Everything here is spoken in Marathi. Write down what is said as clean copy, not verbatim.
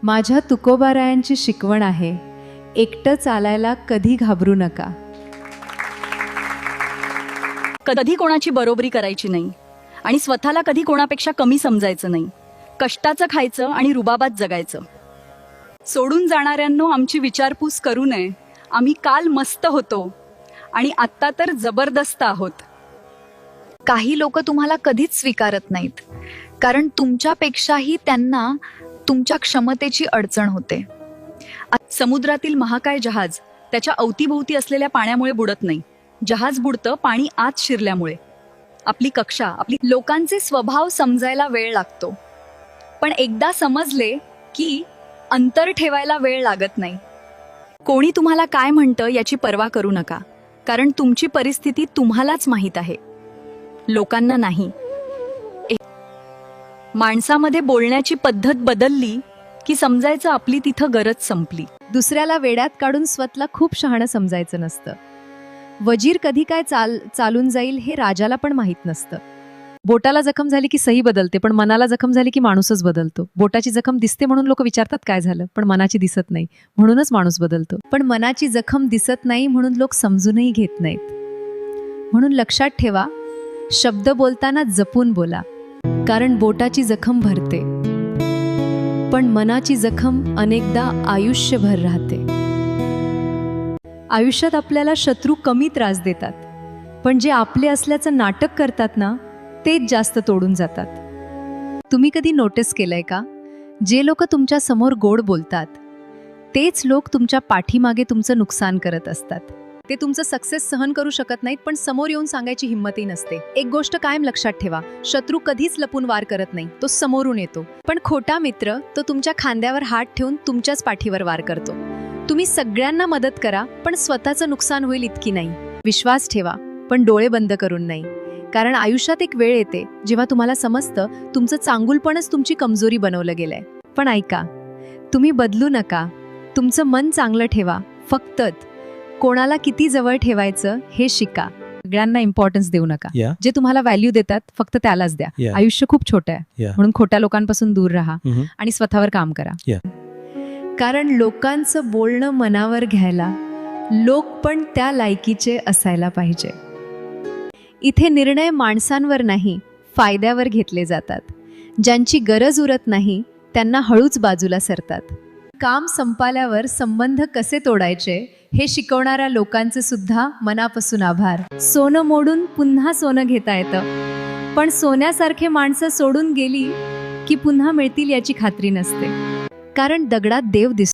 माझ्या तुकोबारायांची शिकवण आहे, एकटं चालायला कधी घाबरू नका. कधी कोणाची बरोबरी करायची नाही आणि स्वतःला कधी कोणापेक्षा कमी समजायचं नाही. कष्टाचं खायचं आणि रुबाबात जगायचं. सोडून जाणाऱ्यांनो आमची विचारपूस करू नये. आम्ही काल मस्त होतो आणि आत्ता तर जबरदस्त आहोत. काही लोक तुम्हाला कधीच स्वीकारत नाहीत, कारण तुमच्यापेक्षाही त्यांना तुमच्या क्षमतेची अडचण होते. समुद्रातील महाकाय जहाज त्याच्या अवतीभोवती असलेल्या पाण्यामुळे बुडत नाही. जहाज बुडतं पाणी आत शिरल्यामुळे. आपली कक्षा, आपली लोकांचे स्वभाव समजायला वेळ लागतो, पण एकदा समजले की अंतर ठेवायला वेळ लागत नाही. कोणी तुम्हाला काय म्हणतं याची पर्वा करू नका, कारण तुमची परिस्थिती तुम्हालाच माहीत आहे, लोकांना नाही. माणसामध्ये बोलण्याची पद्धत बदलली की समजायचं आपली तिथं गरज संपली. दुसऱ्याला वेड्यात काढून स्वतःला खूप शहाणं समजायचं नसतं. वजीर कधी काय चालून जाईल हे राजाला पण माहीत नसतं. बोटाला जखम झाली की सही बदलते, पण मनाला जखम झाली की माणूसच बदलतो. बोटाची जखम दिसते म्हणून लोक विचारतात काय झालं, पण मनाची दिसत नाही म्हणूनच माणूस बदलतो. पण मनाची जखम दिसत नाही म्हणून लोक समजूनही घेत नाहीत. म्हणून लक्षात ठेवा, शब्द बोलताना जपून बोला, कारण बोटाची जखम भरते पण मनाची जखम अनेकदा आयुष्यभर राहते. आयुष्यात आपल्याला शत्रू कमी त्रास देतात, पण जे आपले असल्याचं नाटक करतात ना, तेच जास्त तोडून जातात. तुम्ही कधी नोटीस केलंय का, जे लोक तुमच्या समोर गोड बोलतात तेच लोक तुमच्या पाठीमागे तुमचं नुकसान करत असतात. ते तुमचं सक्सेस सहन करू शकत नाहीत, पण समोर येऊन सांगायची हिंमतही नसते. एक गोष्ट कायम लक्षात ठेवा, शत्रू कधीच लपून वार करत नाही, तो समोरून येतो. पण खोटा मित्र तो तुमच्या खांद्यावर हात ठेवून तुमच्याच पाठीवर वार करतो. तुम्ही सगळ्यांना मदत करा, पण स्वतःचं नुकसान होईल इतकी नाही. विश्वास ठेवा, पण डोळे बंद करून नाही, कारण आयुष्यात एक वेळ येते जेव्हा तुम्हाला समजतं तुमचं चांगुलपणच तुमची कमजोरी बनवलं गेलंय. पण ऐका, तुम्ही बदलू नका, तुमचं मन चांगलं ठेवा. फक्त कोणाला किती जवळ ठेवायचं हे शिका. सगळ्यांना इम्पॉर्टन्स देऊ नका. जे तुम्हाला व्हॅल्यू देतात फक्त त्यालाच द्या. आयुष्य खूप छोटं आहे, म्हणून खोट्या लोकांपासून दूर राहा आणि स्वतःवर काम करा. कारण लोकांचं बोलणं मनावर घ्यायला लोक पण त्या लायकीचे असायला पाहिजे. इथे निर्णय माणसांवर नाही, फायद्यावर घेतले जातात. ज्यांची गरज उरत नाही त्यांना हळूच बाजूला सरतात. काम संपाल्यावर संबंध कसे तोडायचे हे शिकवणाऱ्या लोकांचे सुद्धा मनापासून आभार. सोनं मोडून पुन्हा सोनं घेता येतं, पण सोन्यासारखे माणसं सोडून गेली की पुन्हा मिळतील याची खात्री नसते. कारण दगडात देव दिसतो.